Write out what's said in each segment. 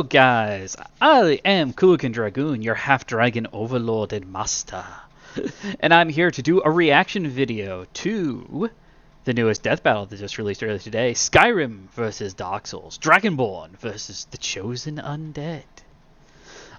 Hello guys, I am Kulikan Dragoon, your half-dragon overlord and master. And I'm here to do a reaction video to the newest death battle that just released earlier today. Skyrim versus Dark Souls. Dragonborn versus the Chosen Undead.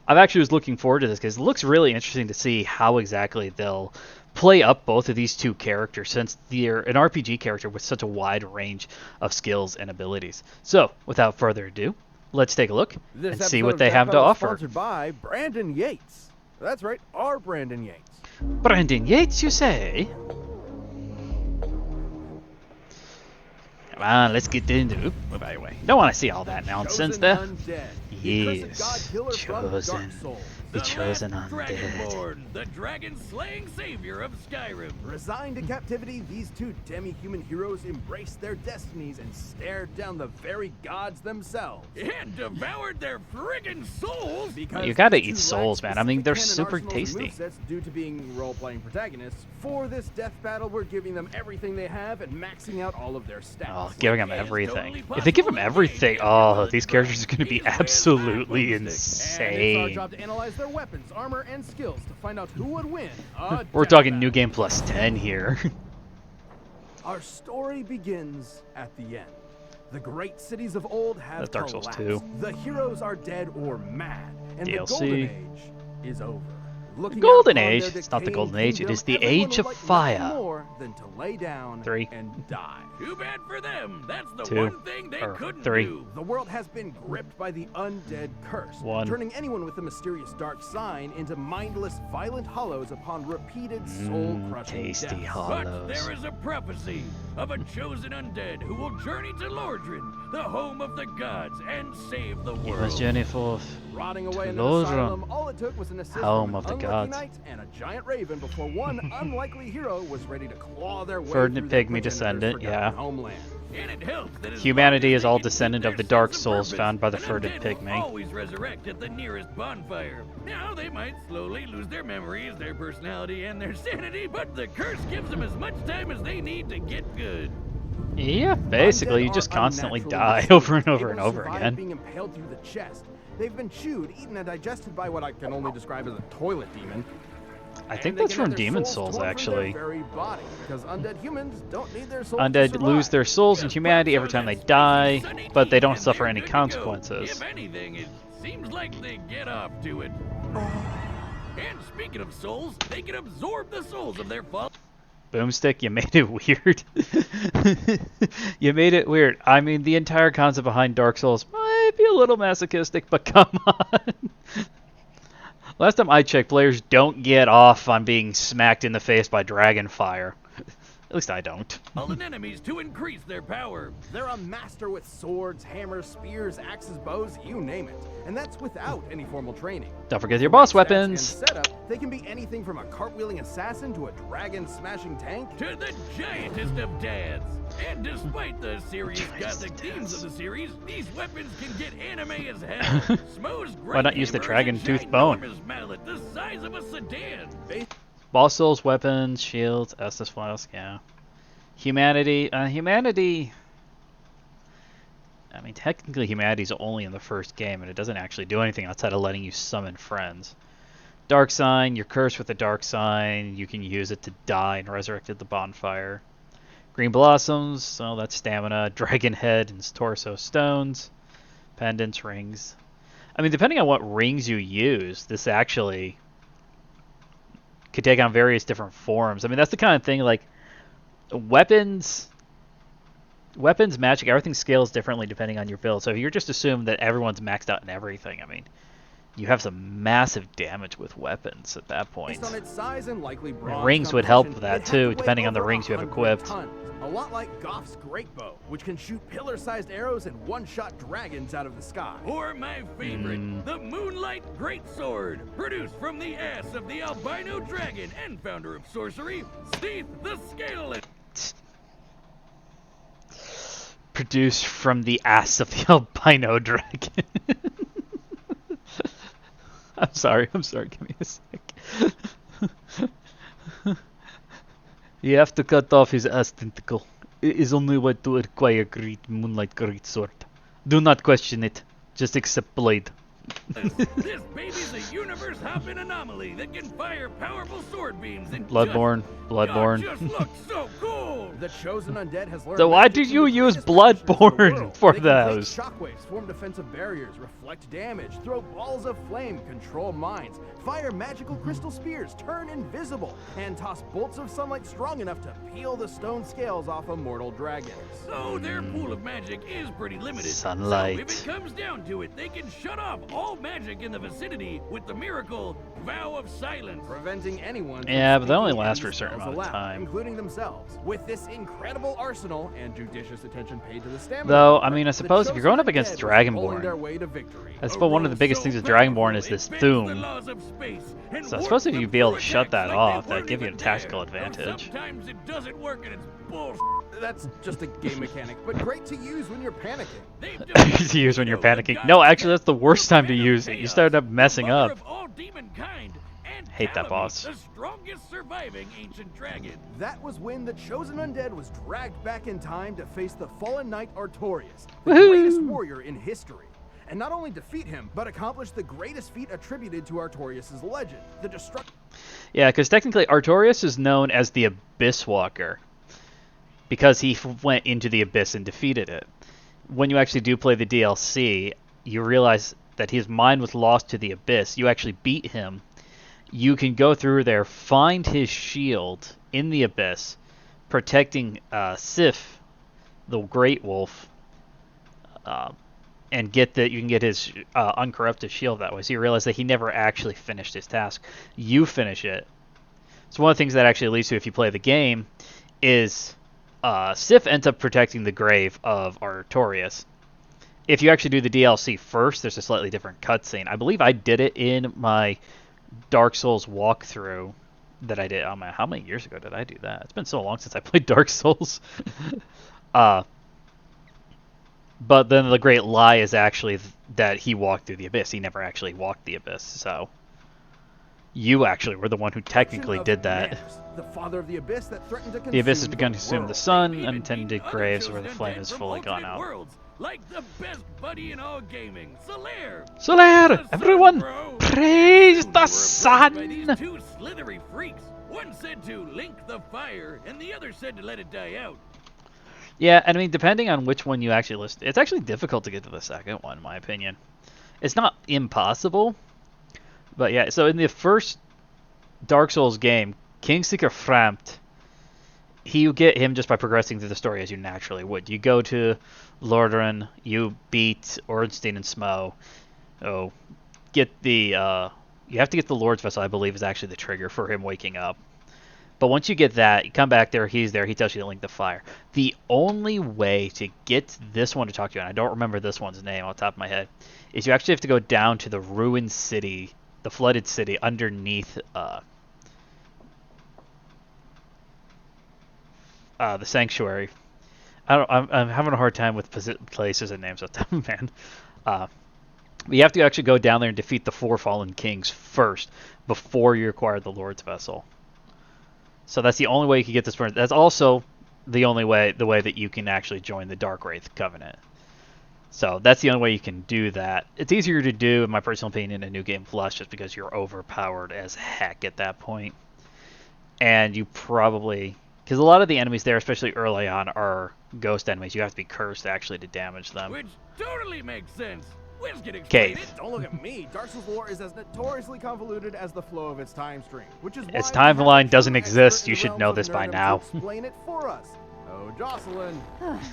I actually was looking forward to this because it looks really interesting to see how exactly they'll play up both of these two characters, since they're an RPG character with such a wide range of skills and abilities. So, without further ado, let's take a look and see what they have to offer. Sponsored by Brandon Yates. That's right, our Brandon Yates. Brandon Yates, you say? Come on, let's get into it. Move out of your way. Don't want to see all that nonsense there. Undead. Yes, chosen. The Chosen Undead. DragonBorn, the dragon-slaying savior of Skyrim. Resigned to captivity, these two demi-human heroes embraced their destinies and stared down the very gods themselves. And devoured their friggin' souls! Because You gotta these eat two souls, lack man. I mean, they're specific super canon arsenals tasty. and movesets due to being role-playing protagonists. For this death battle, we're giving them everything they have and maxing out all of their stats. Oh, giving them It's everything. totally If they give them possible everything, that oh, they these can characters are going to be He's with absolutely Boomstick. And it's our insane. job to analyze their weapons, armor, and skills to find out who would win. a We're death talking battle. New Game Plus 10 here. Our story begins at the end. The great cities of old have That's Dark Souls collapsed. 2. The heroes are dead or mad, and DLC. the golden age is over. Looking Golden out upon Age? their It's not the decaying Golden Age, it kingdom, is the everyone Age would of like nothing Fire. more than to lay down 3. and die. Too bad for them. That's the 2. one thing they Or couldn't 3. do. The world has been gripped by the undead curse, 1. turning anyone with a mysterious dark sign into mindless, violent hollows upon repeated soul-crushing tasty deaths. hollows. But there is a prophecy of a chosen undead who will journey to Lordran, the home of the gods, and save the You world. must journey forth. Rotting away in an Lordran, asylum, all it took was an assist home from of the an unlucky gods. knight and a giant raven before one unlikely hero was ready to claw their way Verdant through their Pygmy progenitors' descendant, forgotten yeah. homeland. And it helps that as Humanity long as is they all can keep descendant of their the Dark sense of Souls purpose, found by the an Verdant undead will Pygmy. always resurrect at the nearest bonfire. Now they might slowly lose their memories, their personality, and their sanity, but the curse gives them as much time as they need to get good. Yeah, basically, Undead you just are constantly unnaturally die resilient, over and over able and to over survive again. being impaled through the chest. They've been chewed, eaten, and digested by what I can only describe as a toilet demon. I And think they that's can have from their Demon souls Souls, torn from actually. their very body, because undead humans don't need their souls to Undead survive. lose their souls in humanity every time they die, but they don't suffer any And they're good to go. consequences. If anything, it seems like they get off to it. And speaking of souls, they can absorb the souls of their fallen. Boomstick, you made it weird. You made it weird. I mean, the entire concept behind Dark Souls might be a little masochistic, but come on. Last time I checked, players don't get off on being smacked in the face by dragon fire. At least I don't. Fallen enemies to increase their power. They're a master with swords, hammers, spears, axes, bows, you name it. And that's without any formal training. Don't forget your boss Stats weapons. and setup, they can be anything from a cartwheeling assassin to a dragon-smashing tank. To the giantest of dads. And despite the serious Giantest gothic of themes dads. of the series, these weapons can get anime as hell. Smo's great Why not use the hammer dragon is a tooth bone? ginormous mallet the size of a sedan. Boss souls, weapons, shields, Estus flask, yeah. Humanity, humanity... I mean, technically humanity's only in the first game, and it doesn't actually do anything outside of letting you summon friends. Dark Sign, you're cursed with the Dark Sign, you can use it to die and resurrect at the bonfire. Green Blossoms, so that's stamina, Dragon Head and Torso Stones, pendants, rings. I mean, depending on what rings you use, this actually could take on various different forms. I mean, that's the kind of thing, like, weapons, magic, everything scales differently depending on your build. So if you're just assuming that everyone's maxed out in everything, I mean, you have some massive damage with weapons at that point. Based on its size and likely bronze Rings would help composition, with that it had too, to weigh depending on the over rings you have 100 equipped. tons. A lot like Goff's great bow, which can shoot pillar-sized arrows and one-shot dragons out of the sky. Or my favorite, the Moonlight Greatsword, produced from the ass of the albino dragon and founder of sorcery, Steve the Scaleless. Produced from the ass of the albino dragon. I'm sorry, give me a sec. You have to cut off his ass tentacle. It is only way to acquire great Moonlight Greatsword. Do not question it. Just accept blade. This baby's a universe-hopping anomaly that can fire powerful sword beams and Bloodborne. Bloodborne. just looks so cool. The chosen undead has learned. So why magic did from you the use greatest magicians in the Bloodborne world. for They can create those? shockwaves, form defensive barriers, reflect damage, throw balls of flame, control minds, fire magical crystal spears, turn invisible, and toss bolts of sunlight strong enough to peel the stone scales off of mortal dragons. So their pool of magic is pretty limited. Sunlight. So if it comes down to it, they can shut off all magic in the vicinity with the miracle Vow of Silence. Preventing anyone from Yeah, but that only speaking lasts any for a certain spells amount of aloud, time. including themselves. With this incredible arsenal and judicious attention paid to the stamina, Though, bar, I mean, I the suppose if you're going up chosen against undead was rolling their Dragonborn, way to victory. I suppose one of the biggest things with Dragonborn is this Thum. So I suppose if you'd be able to shut that off, that'd give you a tactical advantage. Sometimes it doesn't work and it's bullshit. That's just a game mechanic, but great to use when you're panicking. To use when you're panicking. No, actually, that's the worst time to use it. You start up messing up. Hate that boss. The strongest surviving ancient dragon. That was when the chosen undead was dragged back in time to face the fallen knight Artorias, the Woohoo! greatest warrior in history. And not only defeat him, but accomplish the greatest feat attributed to Artorias' legend, the destruction. Yeah, because technically Artorias is known as the Abyss Walker because he went into the Abyss and defeated it. When you actually do play the DLC, you realize that his mind was lost to the Abyss. You actually beat him. You can go through there, find his shield in the Abyss, protecting Sif, the Great Wolf, and you can get his uncorrupted shield that way. So you realize that he never actually finished his task. You finish it. So one of the things that actually leads to if you play the game is Sif ends up protecting the grave of Artorias. If you actually do the DLC first, there's a slightly different cutscene. I believe I did it in my Dark Souls walkthrough that I did. Oh man, how many years ago did I do that? It's been so long since I played Dark Souls. But then the great lie is actually that he walked through the Abyss. He never actually walked the Abyss, so you actually were the one who technically did that. The father of the Abyss that threatened to The Abyss has consume begun the to consume the world. sun, Even untended beat other graves chosen where the flame undead is from fully gone alternate out. worlds, like the best buddy in all gaming, Solaire. Solaire! The sun, Everyone, bro. praise Soon the we were approached by these sun! two slithery freaks. One said to link the fire, and the other said to let it die out. Yeah, and I mean, depending on which one you actually list, it's actually difficult to get to the second one, in my opinion. It's not impossible, but yeah, so in the first Dark Souls game, Kingseeker Frampt, you get him just by progressing through the story as you naturally would. You go to Lordaeron, you beat Ornstein and Smo. Oh, you have to get the Lord's Vessel, I believe, is actually the trigger for him waking up. But once you get that, you come back there, he's there, he tells you to link the fire. The only way to get this one to talk to you, and I don't remember this one's name off the top of my head, is you actually have to go down to the ruined city, the flooded city, underneath the sanctuary. I'm having a hard time with places and names, man. But you have to actually go down there and defeat the four fallen kings first before you acquire the Lord's Vessel. So that's the only way you can get this. That's also the way that you can actually join the Dark Wraith Covenant. So that's the only way you can do that. It's easier to do, in my personal opinion, in New Game Plus, just because you're overpowered as heck at that point. And you probably, because a lot of the enemies there, especially early on, are ghost enemies. You have to be cursed actually to damage them. Which totally makes sense. Wiz can Okay. explain it. Don't look at me. Dark Souls lore is as notoriously convoluted as the flow of its time stream, which is why Its we have a timeline true doesn't expert exist. in You the should realms know of this by nerdom now. to explain it for us. Oh, Jocelyn.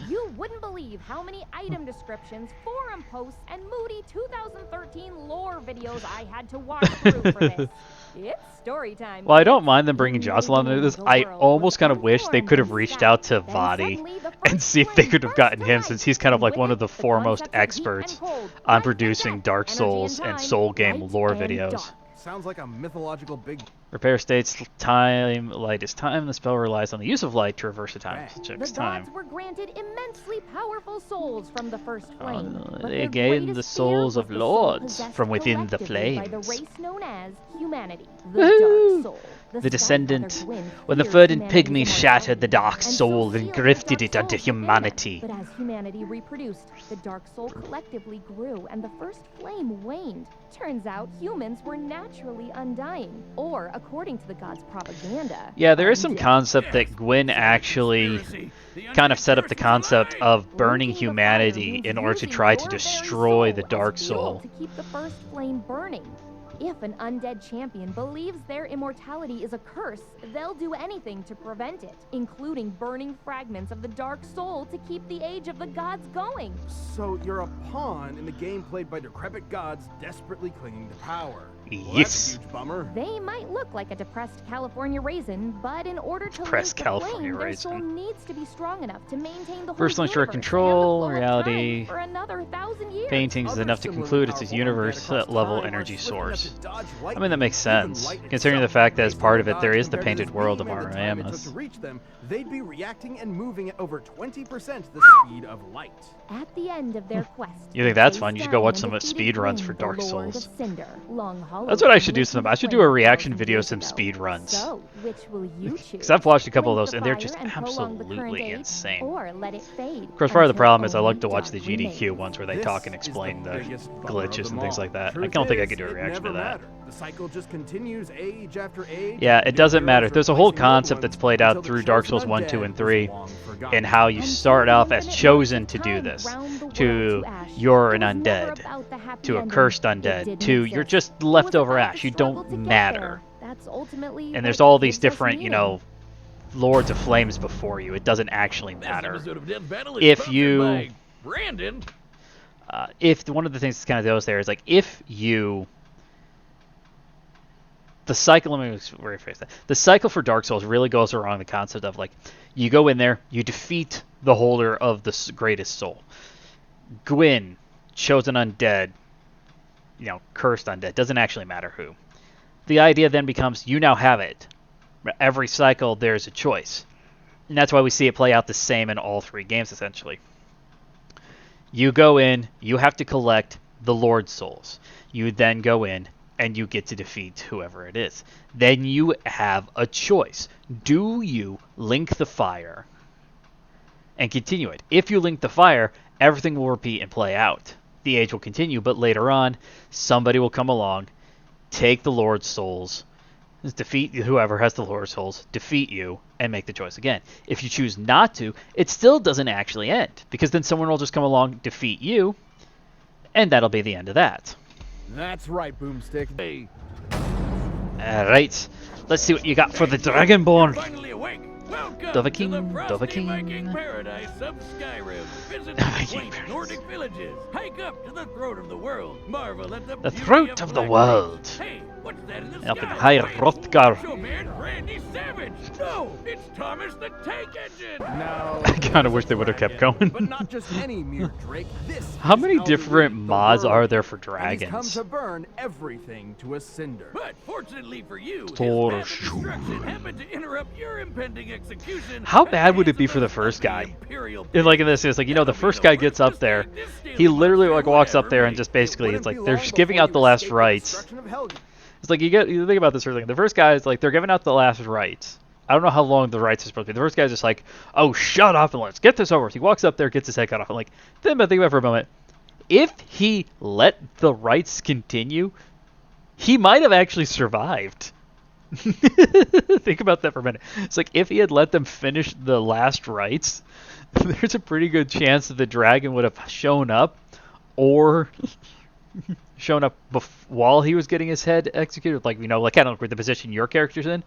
You wouldn't believe how many item descriptions, forum posts, and moody 2013 lore videos I had to watch through for this. It's story time. Well, I don't mind them bringing Jocelyn into this. I almost kind of wish they could have reached out to Vadi and see if they could have gotten him, since he's kind of like one of the foremost experts on producing Dark Souls and Soul game lore videos. Sounds like a mythological big. Repair states time, light is time. The spell relies on the use of light to reverse the time. The Checks gods time. were granted immensely powerful souls from the first flame. but They their gained greatest the souls fear of was the soul lords possessed from within the collectively by the flames. race known as humanity, the Woohoo! Dark Soul. the descendant, when the verdant pygmy shattered the dark soul and grafted it unto humanity. But as humanity reproduced, the dark soul collectively grew and the first flame waned. Turns out humans were naturally undying, or according to the gods' propaganda. Yeah, there is some concept that Gwyn actually kind of set up the concept of burning humanity in order to try to destroy the dark soul. To keep the first flame burning. If an undead champion believes their immortality is a curse, they'll do anything to prevent it, including burning fragments of the dark soul to keep the age of the gods going. So you're a pawn in the game played by decrepit gods desperately clinging to power. Well, Yes. that's a huge bummer. They might look like a depressed California raisin, but in order to Depressed live the California flame, their soul raisin. needs to be strong enough to maintain the whole Personally sure universe control, and the flow of reality, time for another 1,000 years. Paintings is Other enough to similarly conclude it's a powerful universe undead across level time energy are slick enough source. to dodge I lightning, mean, that makes even sense, light considering the itself. fact that as Based part on of it, there gods is the compared to painted the world of speed and the time it took Aramis. to reach them, they'd be reacting and moving at over 20% the speed of light. At the end of their quest, You think that's they fun? You should go stand watch and some defeated speed runs for Gwyn, Dark the Lord Souls. of Cinder. Long Hollow That's what I should do lit some. in I should do flame a reaction 1,000 video of years some ago. speed runs. So, which will you choose? Because I've watched a couple of Blink those the and they're fire just and prolong the current absolutely age, insane. Or let it fade Of course, part of the until problem is I only like to watch the dark GDQ remains. ones where they This talk and is explain the biggest bummer of glitches them and things all. like that. I Truth don't think I is, could do a it reaction to never that. mattered. The cycle just continues age after age. Yeah, it New doesn't matter. heroes There's a whole replacing old concept ones that's played out until the through Dark chosen Souls 1, 2, undead and is 3, long forgotten. and how you Until start the off as infinite chosen march to of do time this, ground the world to ash. you're an It was never undead, about the happy to a ending. cursed It undead, didn't to you're exist. just It was leftover about ash, the you struggle don't to get matter. there. That's ultimately And there's what all these gives us different, you meaning. know, Lords of Flames before you. It doesn't actually This matter. episode of Death Battle is If sponsored you- by Brandon. If one of the things that's kind of goes there is like if you the cycle, let me rephrase that. The cycle for Dark Souls really goes around the concept of like you go in there, you defeat the holder of the greatest soul. Gwyn, chosen undead, you know, cursed undead, doesn't actually matter who. The idea then becomes you now have it. Every cycle there's a choice. And that's why we see it play out the same in all three games essentially. You go in, you have to collect the Lord's souls. You then go in and you get to defeat whoever it is. Then you have a choice. Do you link the fire and continue it? If you link the fire, everything will repeat and play out. The age will continue, but later on, somebody will come along, take the Lord's souls, defeat whoever has the Lord's souls, defeat you, and make the choice again. If you choose not to, it still doesn't actually end, because then someone will just come along, defeat you, and that'll be the end of that. That's right, Boomstick. Hey, Alright, let's see what you got for the Dragonborn. finally awake. Welcome Dovahkiin, to the frosty Dovahkiin. Viking paradise of Skyrim. Visit the Viking quaint paradise. Nordic villages. Hike up to the throat of the world. Marvel at the The beauty throat of the Black world. Lakes. Hey, what's that in the Up in sky? High Wait, Hrothgar. So bad, Randy Savage. No, it's Thomas the Tank Engine. No, I kinda wish they would have kept going. But not just any mere Drake. This How is many Alden different Reed, the mods world. are there for And he's come dragons? to burn everything to a cinder. But fortunately for you, his For path of sure. destruction happened to interrupt your impending execution. How at bad the would it hands be of for the first ugly guy? Imperial And like in pig. this, it's like, you know, the That'll be first guy worst gets up there, mistake this Stanley he literally like monster walks will up there ever and just make. basically, It it's like wouldn't be they're long just giving before out the you last escape the rites. destruction of Helgen. It's like you think about this for a second. The first guy is like they're giving out the last rites. I don't know how long the rites are supposed to be. The first guy's just like, oh, shut up and let's get this over with. He walks up there, gets his head cut off. I'm like, think about it for a moment. If he let the rites continue, he might have actually survived. Think about that for a minute. It's like if he had let them finish the last rites, there's a pretty good chance that the dragon would have shown up, or shown up while he was getting his head executed, like, you know, like kind of like the position your character's in,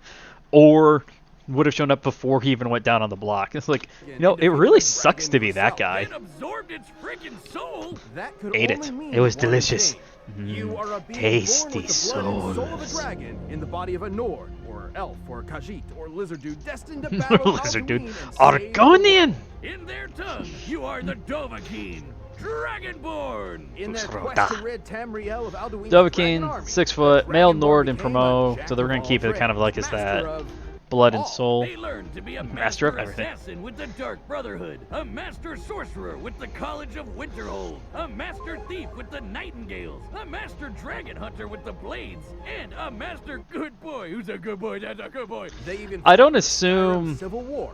or would have shown up before he even went down on the block. It's like, you know, it really sucks to be that guy. It absorbed its freaking soul. That could Ate only it. mean It was one delicious. thing. You are a being Tasty born with the blood and soul of a souls. dragon in the body of a Nord, or elf, or Khajiit, or lizard dude destined to battle Lizard dude. Alduin and save the Argonian! In their tongue, you are the Dovahkiin, Dragonborn. In their Froda. quest to rid Tamriel of Alduin's Dovahkiin, dragon army, 6 the foot, male Dragonborn Nord and became a Promo, jack so they're of gonna all keep it kind of like trades, as that. master of blood and all. soul. They learn to be a Master of master everything. assassin with the Dark Brotherhood, a master sorcerer with the College of Winterhold, a master thief with the Nightingales, a master dragon hunter with the Blades, and a master good boy. Who's a good boy? That's a good boy. They even I don't fought the assume Skyrim Civil War.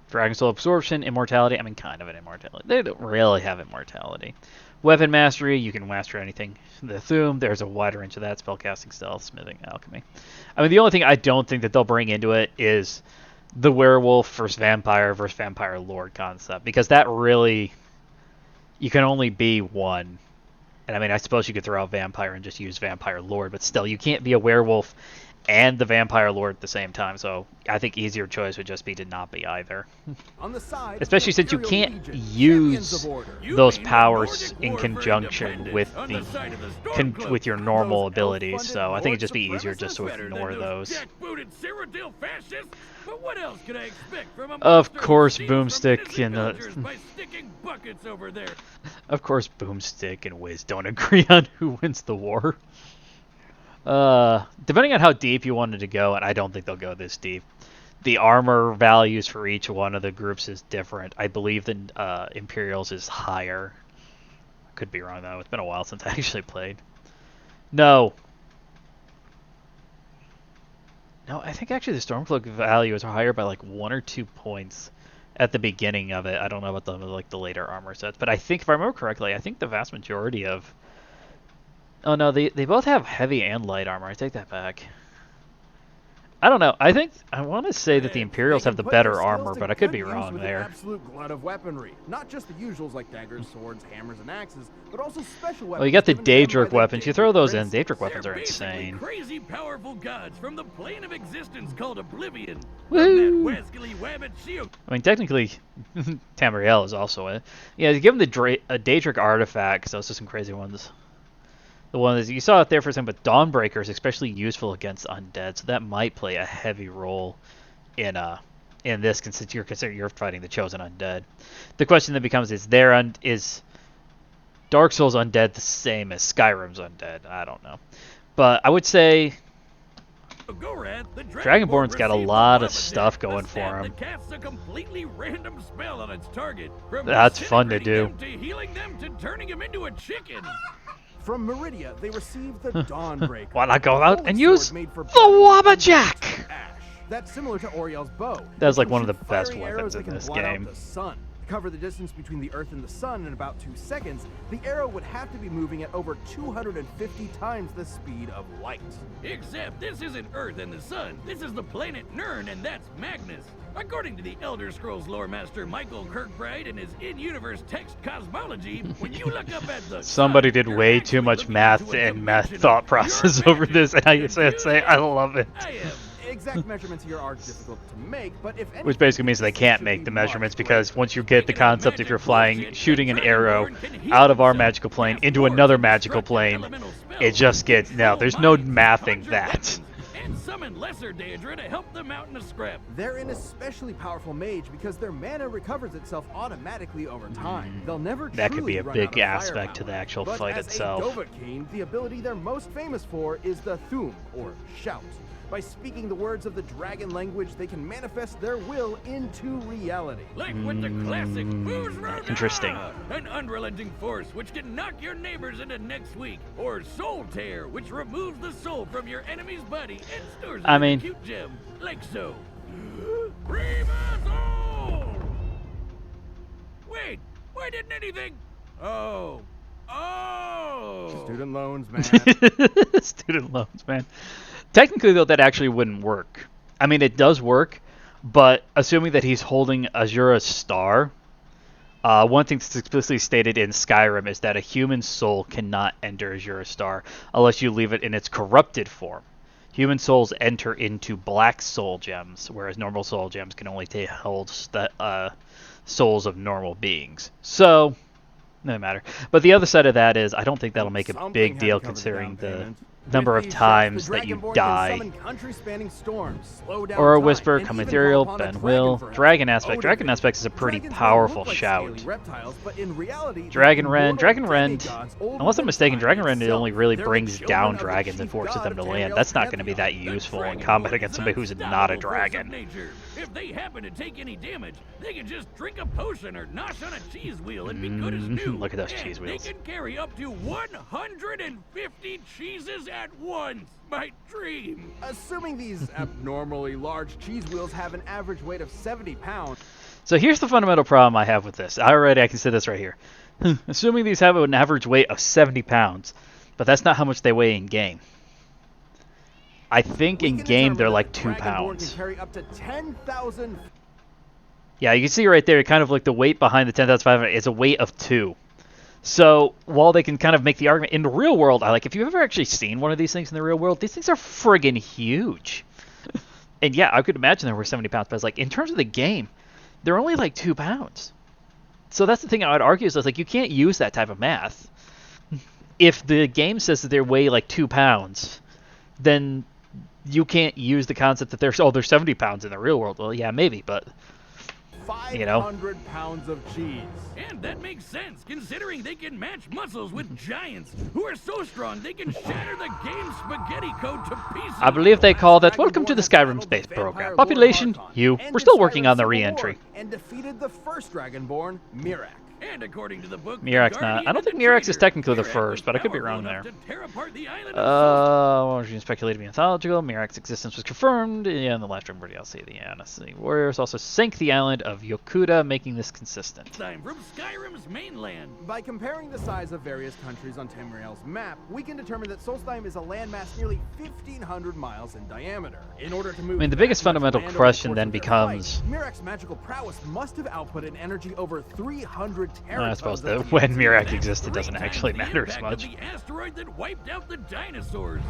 Dragon Soul Absorption, Immortality. I mean, kind of an immortality. They don't really have immortality. Weapon Mastery, you can master anything. The Thuum, there's a wide range of that. Spellcasting, Stealth, Smithing, Alchemy. I mean, the only thing I don't think that they'll bring into it is the Werewolf versus Vampire Lord concept. Because that really... You can only be one. And I mean, I suppose you could throw out Vampire and just use Vampire Lord, but still, you can't be a Werewolf and the Vampire Lord at the same time, so I think easier choice would just be to not be either. On the side, Especially since you Imperial can't Legion, use Champions of Order. those mean the powers Nordic in War for conjunction with Independence on the side of the with your normal Those abilities, elf-funded so I think Lord it'd just be easier just to supremacists? better than ignore those. jackbooted Cyrodiil fascists. But what else could I expect from a Of monster who course, steals from Boomstick innocent and villagers by sticking buckets over there? Of course, Boomstick and Wiz don't agree on who wins the war. Depending on how deep you wanted to go, and I don't think they'll go this deep, the armor values for each one of the groups is different. I believe the Imperials is higher. Could be wrong, though. It's been a while since I actually played. No, I think actually the Stormcloak value is higher by like 1 or 2 points at the beginning of it. I don't know about the later armor sets, but I think, if I remember correctly, I think the vast majority of... Oh no, they both have heavy and light armor. I take that back. I don't know. I want to say that the Imperials have the better armor, but I could be wrong with there. An absolute glut of weaponry, not just the usuals like daggers, swords, hammers, and axes, but also special weapons. Well, you got the given to them by Daedric the weapons. You Daedric throw those in. princes. Daedric weapons are They're basically insane. crazy powerful gods from the plane of existence called Oblivion. Woo! From that wascally wabbit shield. I mean, technically, Tamriel is also it. Yeah, give them the Daedric artifacts. Those are some crazy ones. The one that you saw it there for a second, but Dawnbreaker is especially useful against undead, so that might play a heavy role in this, since you're fighting the chosen undead. The question then becomes: is Dark Souls undead the same as Skyrim's undead? I don't know, but I would say Dragonborn's got a lot of stuff going for him. Casts a completely random spell on its target. That's fun to do. To healing them to turning him into a chicken. From Meridia, they received the Dawnbreaker. Why not go out and Holy use sword made for the burning Wabbajack? ash. That's similar to Oriel's bow. That's like It one of can the shoot best fiery weapons arrows in that can this blot out game. the sun. To cover the distance between the Earth and the Sun in about 2 seconds, the arrow would have to be moving at over 250 times the speed of light. Except this isn't Earth and the Sun. This is the planet Nirn, and that's Magnus. According to the Elder Scrolls lore master Michael Kirkbride and his in-universe text cosmology, when you look up at the Somebody sun, did you're way actually too much looking math into a and math dimension thought of process your over this, and I imagination. say I love it. I am. Exact measurements here are difficult to make, but if anything, Which basically means they can't should make be the much measurements, greater. because once you get the Speaking of concept, if you're magic flying, bullshit, shooting an the arrow Dragonborn can heal out of our himself, magical plane cast into wards another and magical destructive plane, elemental spells, it just gets, control there's no minds, mathing conjure that. weapons, and summon lesser Daedra to help them out in a scrap. They're an especially powerful mage because their mana recovers itself automatically over time. They'll never That could truly be a run big out of aspect to firepower. the actual But fight as itself. a Dovahkiin, the ability they're most famous for is the Thuum, or shout. By speaking the words of the dragon language, they can manifest their will into reality. Like with the classic Foo's Rana! Interesting. An unrelenting force which can knock your neighbors into next week. Or Soul Tear, which removes the soul from your enemy's body and stores it I in mean- a cute gem. Like so. Soul! Wait, why didn't anything? Oh. Student loans, man. Student loans, man. Technically, though, that actually wouldn't work. I mean, it does work, but assuming that he's holding Azura's star, one thing that's explicitly stated in Skyrim is that a human soul cannot enter Azura's star unless you leave it in its corrupted form. Human souls enter into black soul gems, whereas normal soul gems can only hold souls of normal beings. So, no matter. But the other side of that is, I don't think that'll make a Something big had deal to cover the considering down payment. number of times that you die. Or a Whisper, Come Ethereal, Ben Will, Dragon Aspect. Dragon Aspect is a pretty powerful shout. Dragon Rend, unless I'm mistaken, Dragon Rend only really brings down dragons and forces them to land. That's not going to be that useful in combat against somebody who's not a dragon. If they happen to take any damage, they can just drink a potion or nosh on a cheese wheel and be good as new. Look at those cheese wheels. They can carry up to 150 cheeses at once. My dream. Assuming these abnormally large cheese wheels have an average weight of 70 pounds. So here's the fundamental problem I have with this. I can say this right here. Assuming these have an average weight of 70 pounds, but that's not how much they weigh in game. I think in game they're like 2 pounds. Can carry up to 10,000. Yeah, you can see right there, kind of like the weight behind the 10,500 is a weight of 2. So while they can kind of make the argument in the real world, if you've ever actually seen one of these things in the real world, these things are friggin' huge. And yeah, I could imagine they were 70 pounds, but it's like in terms of the game, they're only like 2 pounds. So that's the thing I would argue is like you can't use that type of math. If the game says that they weigh like 2 pounds, then you can't use the concept that they're 70 pounds in the real world. Well, yeah, maybe, but 500 pounds of cheese. And that makes sense, considering they can match muscles with giants who are so strong they can shatter the game's spaghetti code to pieces. I believe they call that Welcome to the Skyrim Space Program. Population, you. We're still working on the re-entry. And defeated the first Dragonborn, Mirak. And according to the book, Mirak's not. I don't think Mirak's is technically the first, but I could be wrong there. Speculated to be mythological. Mirak's existence was confirmed in the Last Rite DLC. The Anasi Warriors also sank the island of Yokuda, making this consistent. Time from Skyrim's mainland. By comparing the size of various countries on Tamriel's map, we can determine that Solstheim is a landmass nearly 1,500 miles in diameter. In order to move, the biggest fundamental question then becomes, Mirak's magical prowess must have output an energy over 300 I suppose that when Mirak existed doesn't actually matter as much. The asteroid that wiped out the dinosaurs.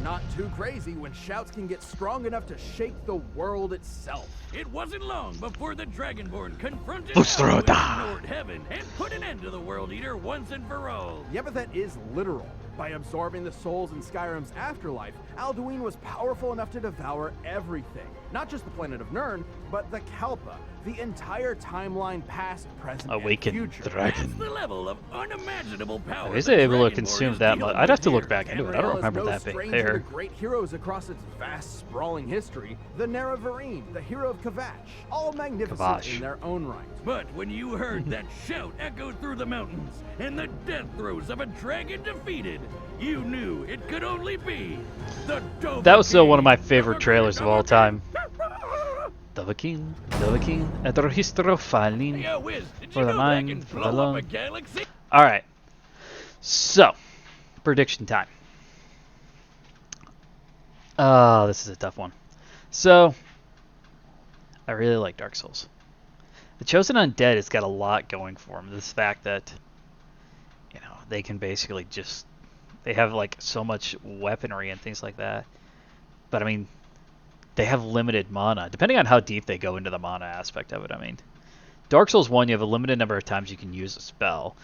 Not too crazy when shouts can get strong enough to shake the world itself. It wasn't long before the Dragonborn confronted Lord Heaven and put an end to the World Eater once and for all. Yevothet is literal. By absorbing the souls in Skyrim's afterlife, Alduin was powerful enough to devour everything. Not just the planet of Nirn, but the Kalpa, the entire timeline past, present, Awakened and future. dragon. That's the level of unimaginable power. Is it able to consume that much? I'd have to look back into it. I don't remember that being there. Great heroes across its vast, sprawling history, the Naravarine, the hero of Kvatch, all magnificent in their own right. But when you heard that shout echo through the mountains and the death throes of a dragon defeated, you knew it could only be the Dovahkiin. That was still one of my favorite trailers of all time. Dovahkiin, at the registro falling for the mind, for the lung. Alright, so, prediction time. Oh, this is a tough one. So, I really like Dark Souls. The Chosen Undead has got a lot going for them. This fact that, they can basically just, they have like so much weaponry and things like that. But they have limited mana, depending on how deep they go into the mana aspect of it. Dark Souls 1, you have a limited number of times you can use a spell.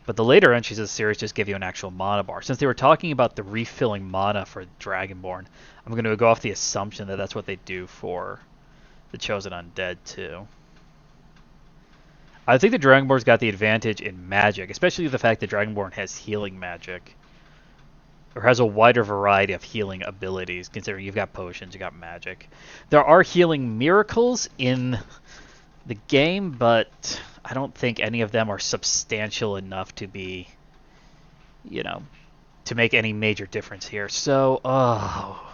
But the later entries of the series just give you an actual mana bar. Since they were talking about the refilling mana for Dragonborn, I'm going to go off the assumption that that's what they do for the Chosen Undead too. I think the Dragonborn's got the advantage in magic, especially the fact that Dragonborn has healing magic. Or has a wider variety of healing abilities, considering you've got potions, you've got magic. There are healing miracles in the game, but I don't think any of them are substantial enough to be, to make any major difference here. So,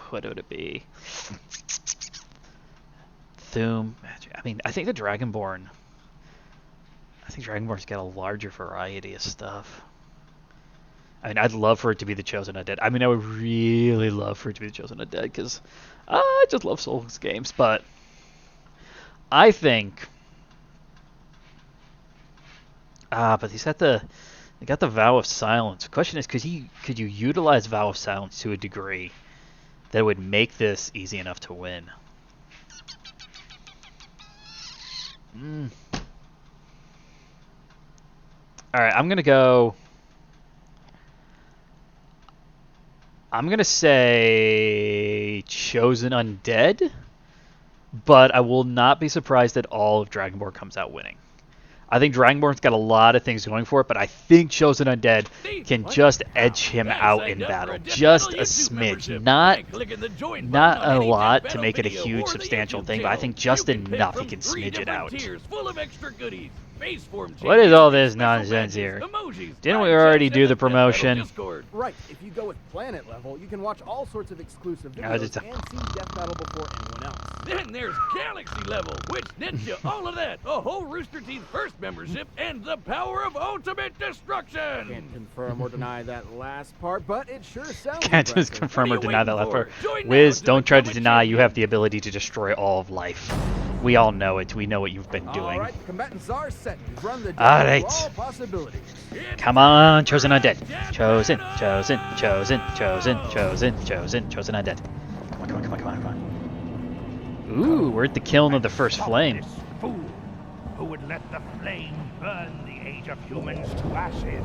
what would it be? Thume, magic. I think the Dragonborn's got a larger variety of stuff. I'd love for it to be the Chosen Undead. I would really love for it to be the Chosen Undead, because I just love Souls games. But I think, but they got the Vow of Silence. The question is, could you utilize Vow of Silence to a degree that would make this easy enough to win? All right, I'm gonna go. I'm going to say Chosen Undead, but I will not be surprised at all if Dragonborn comes out winning. I think Dragonborn's got a lot of things going for it, but I think Chosen Undead can just edge him out in battle. Just a smidge. Not a lot to make it a huge, substantial thing, but I think just enough he can smidge it out. What is all this nonsense here? Didn't we already do the promotion? Right. If you go with planet level, you can watch all sorts of exclusive videos and see Death Battle before anyone else. Then there's Galaxy level, which nets you all of that, a whole Rooster Teeth First membership, and the power of ultimate destruction. Can't confirm or deny that last part, but it sure sounds Can't just impressive. confirm or deny that last part. Join Wiz, now to don't try to become a deny you have champion. the ability to destroy all of life. We all know it. We know what you've been doing. All right, the combatants are set. You've run the All deck right. through all possibilities. Come on, Chosen Undead. Chosen Undead. Come on. Ooh, we're at the kiln of the first flame. This fool who would let the flame burn the age of humans to ashes.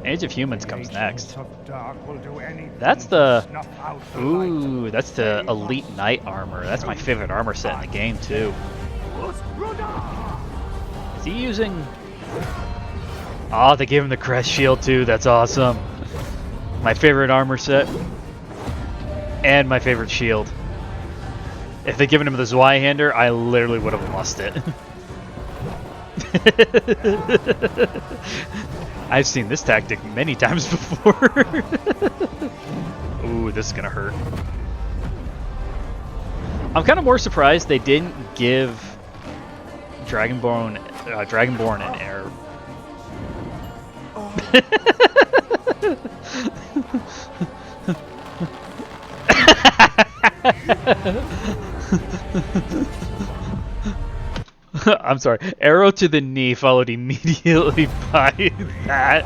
Age of Humans comes Agents next. of Dark will do anything That's to the... snuff out the Ooh, light. that's the Elite Knight armor. That's my favorite armor set in the game, too. Is he using... Oh, they gave him the crest shield, too. That's awesome. My favorite armor set. And my favorite shield. If they'd given him the Zweihander, I literally would have lost it. I've seen this tactic many times before. Ooh, this is gonna hurt. I'm kind of more surprised they didn't give Dragonborn an arrow. I'm sorry. Arrow to the knee followed immediately by that.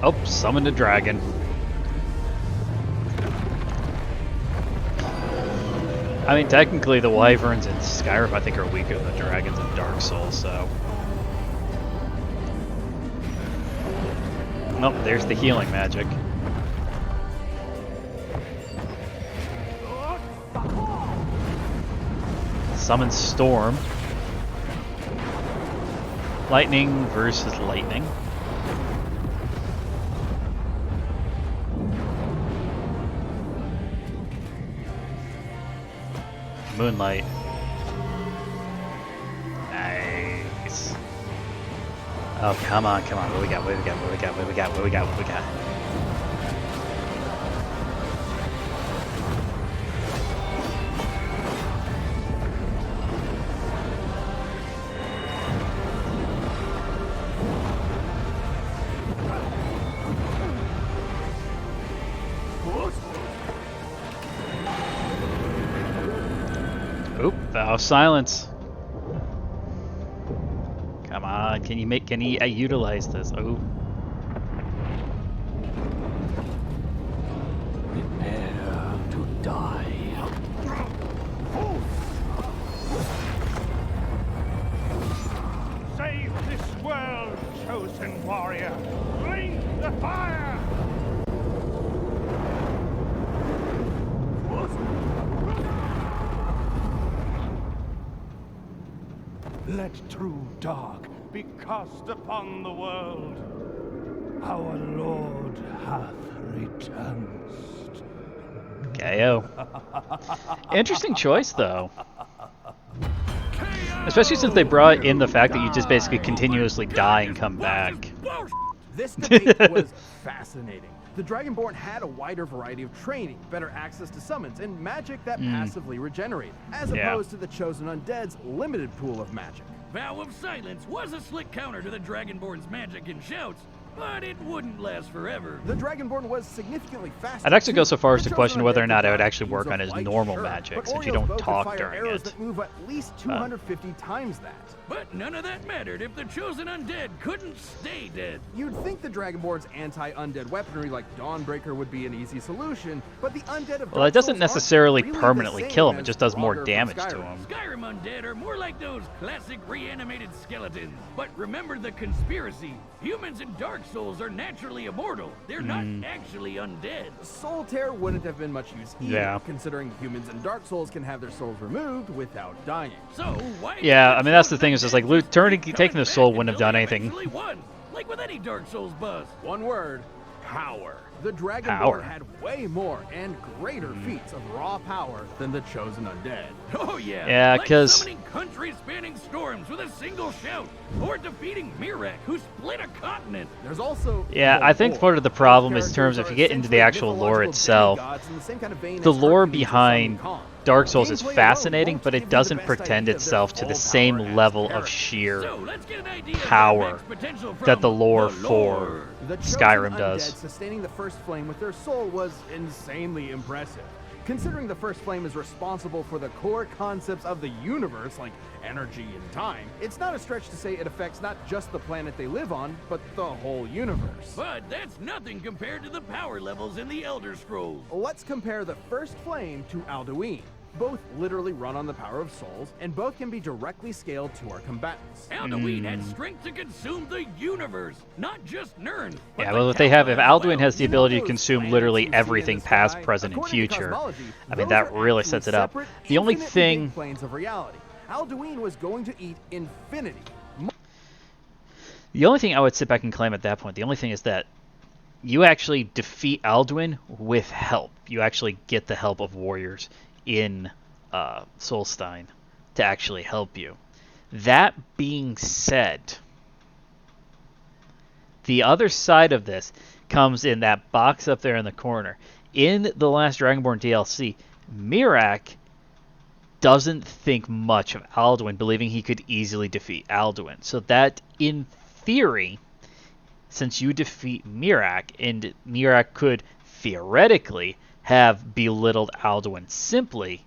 Oh, summoned a dragon. I mean, technically the wyverns in Skyrim I think are weaker than the dragons in Dark Souls, so... Nope, there's the healing magic. Summon Storm. Lightning versus lightning. Moonlight. Nice. Oh, come on. What we got? Oop, vow of silence. Come on, can he utilize this? Oh. Prepare to die. Save this world, chosen warrior. Blink the fire. Let true dark be cast upon the world. Our Lord hath returned. KO. Interesting choice, though. Especially since they brought in the fact that you just basically continuously die and come back. This debate was fascinating. The Dragonborn had a wider variety of training, better access to summons, and magic that passively regenerated, as opposed to the Chosen Undead's limited pool of magic. Vow of Silence was a slick counter to the Dragonborn's magic and shouts, but it wouldn't last forever. The Dragonborn was significantly faster. I'd actually go so far as The to question Chosen whether or Undead not it would designed actually work beams on of his light, normal sure, magic, but since you Oriole's don't bow could talk fire during arrows it. that move at least 250 times that. But none of that mattered if the Chosen Undead couldn't stay dead. You'd think the Dragonborn's anti-undead weaponry like Dawnbreaker would be an easy solution, but the undead of Well, it Dark doesn't Souls necessarily aren't really permanently the same kill him, it as just does more Draugr from damage to Skyrim. him. Skyrim Undead are more like those classic reanimated skeletons. But remember the conspiracy. Humans in Dark Souls are naturally immortal. They're not actually undead. Soul Tear wouldn't have been much use either, Yeah. considering humans in Dark Souls can have their souls removed without dying. So why Yeah, did I mean, that's the Chosen thing, is just like, Undead taking keep the coming soul back wouldn't have until done they anything. eventually won? Like with any Dark Souls boss. One word, power. The Power. Dragonborn had way more and greater feats of raw power than the Chosen Undead. Oh yeah. Yeah, like 'cause- summoning country-spanning storms with a single shout, or defeating Mirak, who split a continent. There's also Yeah, the I think lore. part of the Those problem is in characters terms of if are you get into the essentially actual lore mythological itself, demigods in the same kind of vein the as lore Hercules or behind Sun Kong. Dark Souls is Gameplay alone fascinating, won't but give it you doesn't the best pretend idea of itself their to the full same power as level of characters. sheer So let's get an idea of their power max potential from that the lore the for lore. The Chosen Skyrim Undead does. sustaining the first flame with their soul was insanely impressive. Considering the first flame is responsible for the core concepts of the universe, like energy and time, it's not a stretch to say it affects not just the planet they live on, but the whole universe. But that's nothing compared to the power levels in the Elder Scrolls. Let's compare the first flame to Alduin. Both literally run on the power of souls, and both can be directly scaled to our combatants. Alduin had strength to consume the universe, not just Nirn. but Yeah, the well, what they have, if Council as Alduin well. has the You know ability to those consume planets literally you see in everything the past, sky? present, and According to future, cosmology, I mean, those that are really actually sets it up. separate, The only infinitely thing, big planes of reality. Alduin was going to eat infinity. the only thing I would sit back and claim at that point, the only thing is that you actually defeat Alduin with help. You actually get the help of warriors in Solstein to actually help you. That being said, the other side of this comes in that box up there in the corner. In the last Dragonborn DLC, Mirak doesn't think much of Alduin, believing he could easily defeat Alduin. So that, in theory, since you defeat Mirak, and Mirak could theoretically have belittled Alduin simply,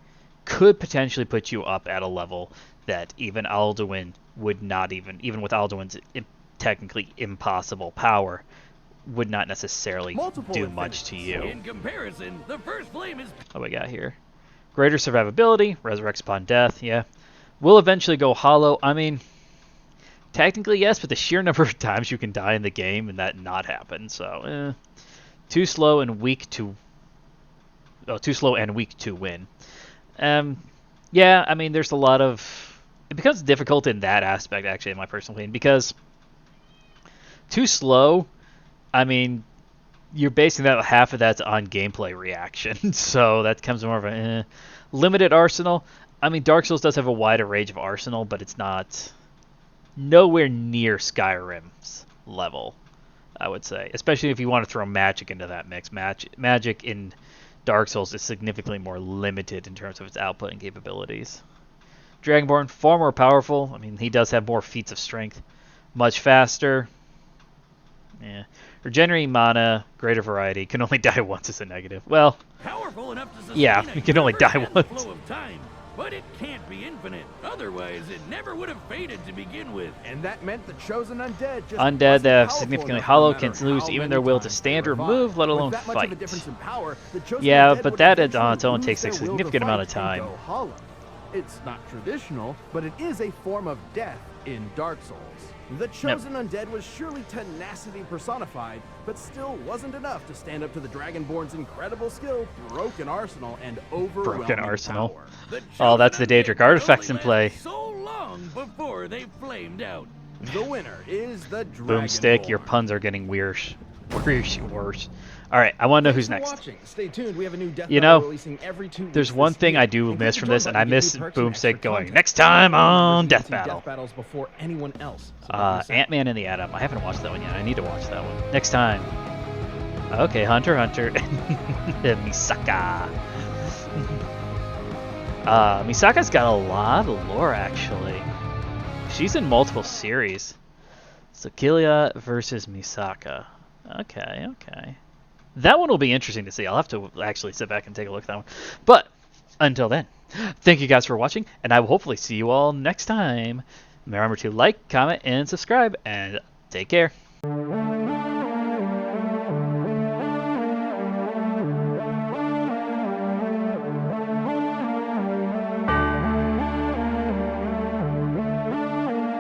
could potentially put you up at a level that even Alduin would not even with Alduin's technically impossible power, would not necessarily Multiple do much to you. In comparison, the first flame is What we got here? Greater survivability, resurrects upon death, yeah. Will eventually go hollow. I mean, technically yes, but the sheer number of times you can die in the game and that not happen, so too slow and weak to win. Yeah, I mean, there's a lot of... It becomes difficult in that aspect, actually, in my personal opinion, because too slow, I mean, you're basing that half of that's on gameplay reaction, so that comes more of a limited arsenal. I mean, Dark Souls does have a wider range of arsenal, but it's not nowhere near Skyrim's level, I would say. Especially if you want to throw magic into that mix. Magic in Dark Souls is significantly more limited in terms of its output and capabilities. Dragonborn, far more powerful. I mean, he does have more feats of strength. Much faster. Yeah. Regenerating mana, greater variety. Can only die once is a negative. Well, powerful enough to sustain yeah, a you can only die universe and once. flow of time, but it can't be infinite. Otherwise, it never would have faded to begin with. And that meant the Chosen Undead just Undead wasn't that have powerful significantly enough hollow no matter can lose how even many their will to times stand they or revive. move, let With alone that much of a fight. difference in power, the Chosen Yeah, Undead but would that eventually on its own lose takes a their will to significant amount of fight and time. go hollow. It's not traditional, but it is a form of death in Dark Souls. The Chosen Undead was surely tenacity personified, but still wasn't enough to stand up to the Dragonborn's incredible skill, broken arsenal, and overwhelming arsenal. power. The Oh, that's Chosen the Daedric Undead artifacts only in play. lasted so long before they flamed out. The winner is the Boomstick, your Dragonborn. puns are getting worse. Worse. Alright, I want to know who's Thanks for next. watching. Stay tuned. We have a new death You battle know, releasing every 2 weeks There's one this thing year. I do And miss click from the this, join and I button to miss get new perks and Boomstick extra going, content. next time on You can Death see Battle. Death battles before anyone else. So don't miss out. Ant-Man and the Atom. I haven't watched that one yet. I need to watch that one. Next time. Okay, Hunter. Misaka. Misaka's got a lot of lore, actually. She's in multiple series. So Gilia versus Misaka. Okay, okay. That one will be interesting to see. I'll have to actually sit back and take a look at that one. But until then, thank you guys for watching, and I will hopefully see you all next time. Remember to like, comment, and subscribe, and take care.